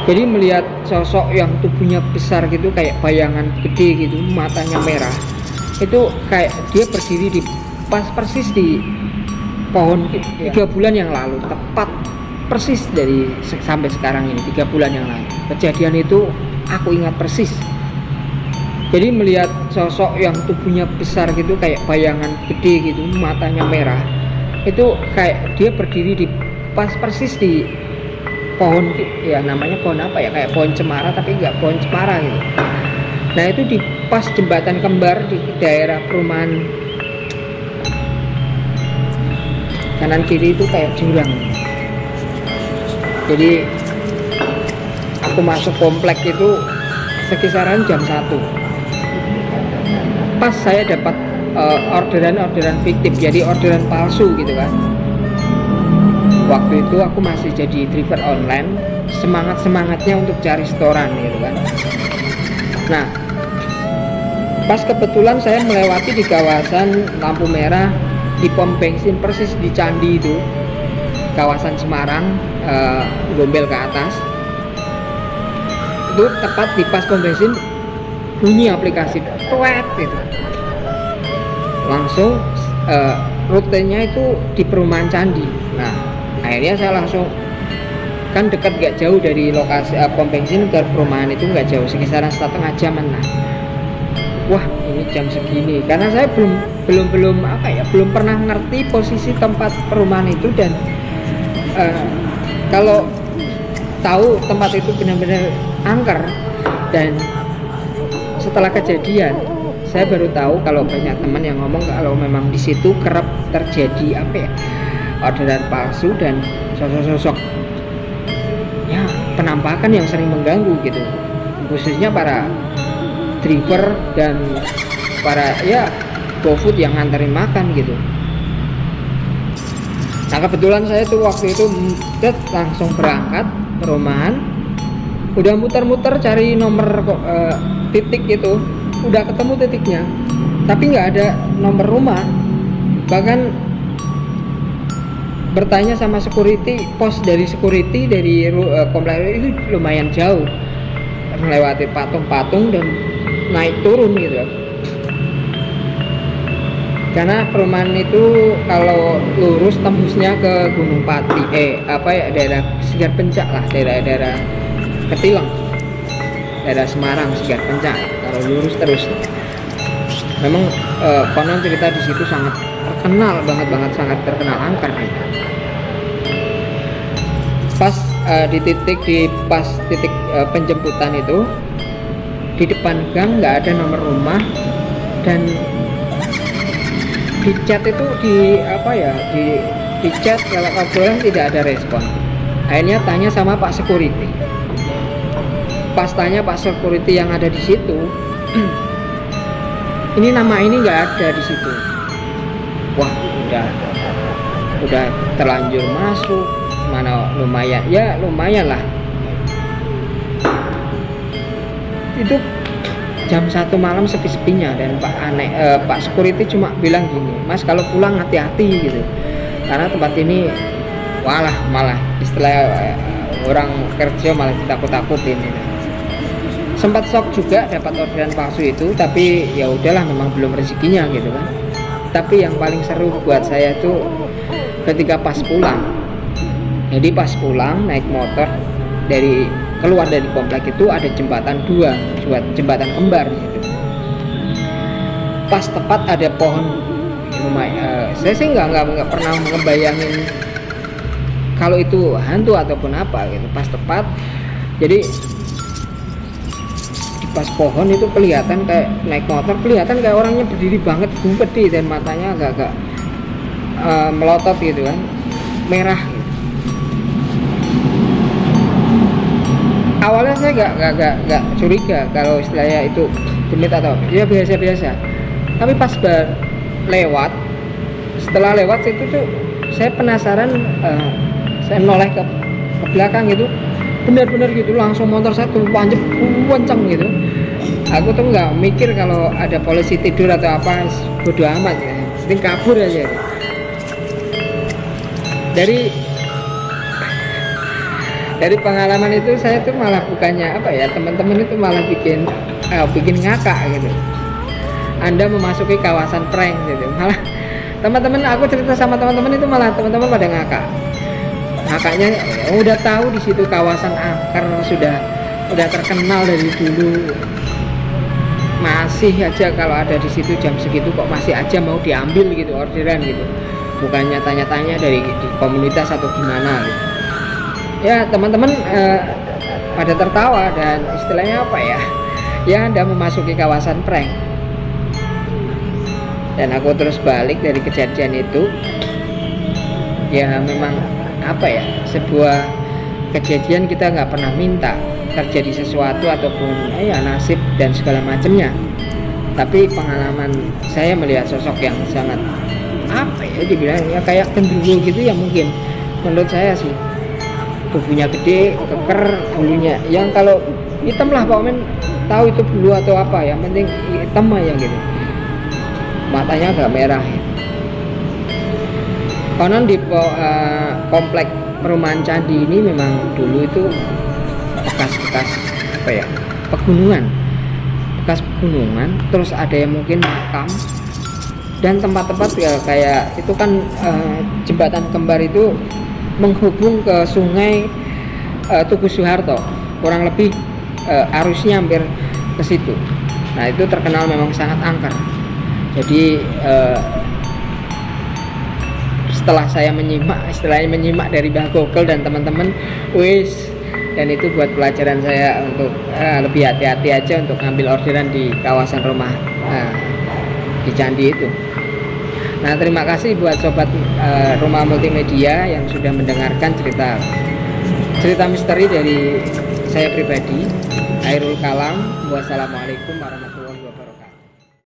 Jadi melihat sosok yang tubuhnya besar gitu, kayak bayangan gede gitu, matanya merah, itu kayak dia berdiri di pas persis di pohon 3 bulan yang lalu, tepat persis dari sampai sekarang ini 3 bulan yang lalu. Kejadian itu aku ingat persis. Jadi melihat sosok yang tubuhnya besar gitu, kayak bayangan gede gitu, matanya merah, itu kayak dia berdiri di pas persis di pohon, ya namanya pohon apa ya, kayak pohon cemara tapi nggak pohon cemara gitu. Nah itu di pas jembatan kembar di daerah perumahan, kanan kiri itu kayak jurang. Jadi aku masuk komplek itu sekisaran jam 1. Pas saya dapat orderan fiktif, jadi orderan palsu gitu kan. Waktu itu aku masih jadi driver online, semangatnya untuk cari setoran gitu kan. Nah pas kebetulan saya melewati di kawasan lampu merah di pom bensin persis di Candi itu, kawasan Semarang, Gombel ke atas itu, tepat di pas pom bensin bunyi aplikasi tweet gitu, langsung rutenya itu di perumahan Candi. Nah akhirnya saya langsung, kan dekat gak jauh dari lokasi pom bensin ke perumahan itu, nggak jauh, sekisaran setengah jaman lah. Wah ini jam segini, karena saya belum apa ya, belum pernah ngerti posisi tempat perumahan itu, dan kalau tahu tempat itu benar-benar angker. Dan setelah kejadian saya baru tahu kalau banyak teman yang ngomong kalau memang di situ kerap terjadi apa ya, orderan palsu dan sosok-sosok ya penampakan yang sering mengganggu gitu, khususnya para driver dan para ya GoFood yang nganterin makan gitu. Nah kebetulan saya tuh waktu itu langsung berangkat ke perumahan, udah muter-muter cari nomor titik itu, udah ketemu titiknya tapi nggak ada nomor rumah. Bahkan bertanya sama security, pos dari security dari komplek itu lumayan jauh, melewati patung-patung dan naik turun gitu. Karena perumahan itu kalau lurus tembusnya ke Gunung Pati, apa ya, daerah Segar Pencak lah, daerah Ketilang, daerah Semarang, Segar Pencak. Kalau lurus terus, memang konon cerita di situ sangat terkenal banget, sangat terkenal angker gitu. Pas di titik penjemputan itu, di depan gang nggak ada nomor rumah, dan di chat itu di chat kalau obrolan tidak ada respon. Akhirnya tanya sama Pak Security. Pas tanya Pak Security yang ada di situ, ini nama ini nggak ada di situ. Wah udah terlanjur masuk, mana lumayan lah. Itu jam 1 malam sepi-sepinya, dan Pak Security cuma bilang gini, Mas kalau pulang hati-hati gitu, karena tempat ini malah istilah orang kerja malah ditakut-takutin gitu. Sempat shock juga dapat orderan palsu itu, tapi ya udahlah, memang belum rezekinya gitu kan. Tapi yang paling seru buat saya itu ketika pas pulang. Jadi pas pulang naik motor keluar dari komplek itu ada jembatan jembatan kembar gitu. Pas tepat ada pohon lumayan, saya sih nggak pernah ngebayangin kalau itu hantu ataupun apa gitu. Pas tepat, jadi di pas pohon itu kelihatan kayak naik motor, kelihatan kayak orangnya berdiri banget, gumpet dan matanya agak melotot gitu kan, merah gitu. Awalnya saya nggak curiga kalau istilahnya itu demit atau ya biasa-biasa, tapi pas lewat, setelah lewat itu tuh saya penasaran, saya noleh ke belakang gitu, benar-benar gitu, langsung motor saya tuh kenceng gitu. Aku tuh nggak mikir kalau ada polisi tidur atau apa, bodo amat ya, penting kabur aja Dari pengalaman itu saya tuh malah bukannya apa ya, teman-teman itu malah bikin ngakak gitu. Anda memasuki kawasan prank gitu, malah teman-teman, aku cerita sama teman-teman itu malah teman-teman pada ngakak. Ngakaknya udah tahu di situ kawasan angker, udah terkenal dari dulu, masih aja kalau ada di situ jam segitu kok masih aja mau diambil gitu orderan gitu, bukannya tanya-tanya dari di komunitas atau gimana gitu. Ya teman-teman pada tertawa dan istilahnya apa ya, ya Anda memasuki kawasan prank. Dan aku terus balik dari kejadian itu, ya memang apa ya, sebuah kejadian kita nggak pernah minta terjadi sesuatu ataupun ya nasib dan segala macamnya. Tapi pengalaman saya melihat sosok yang sangat apa ya, dibilang ya kayak genderuwo gitu ya, mungkin menurut saya sih tubuhnya gede, keker, bulunya yang kalau hitam lah Pak Men, tahu itu bulu atau apa, yang penting hitam aja gitu, matanya agak merah. Konon di komplek perumahan candi ini memang dulu itu bekas apa ya, bekas pegunungan, terus ada yang mungkin makam dan tempat-tempat ya kayak itu kan jembatan kembar itu menghubung ke sungai Tugu Soeharto, kurang lebih arusnya hampir ke situ. Nah itu terkenal memang sangat angker. Jadi setelah saya menyimak dari Mbah Gogel dan teman-teman, dan itu buat pelajaran saya untuk lebih hati-hati aja untuk ngambil orderan di kawasan rumah di candi itu. Nah terima kasih buat sobat Rumah Multimedia yang sudah mendengarkan cerita misteri dari saya pribadi, Khairul Kalam. Wassalamualaikum warahmatullahi wabarakatuh.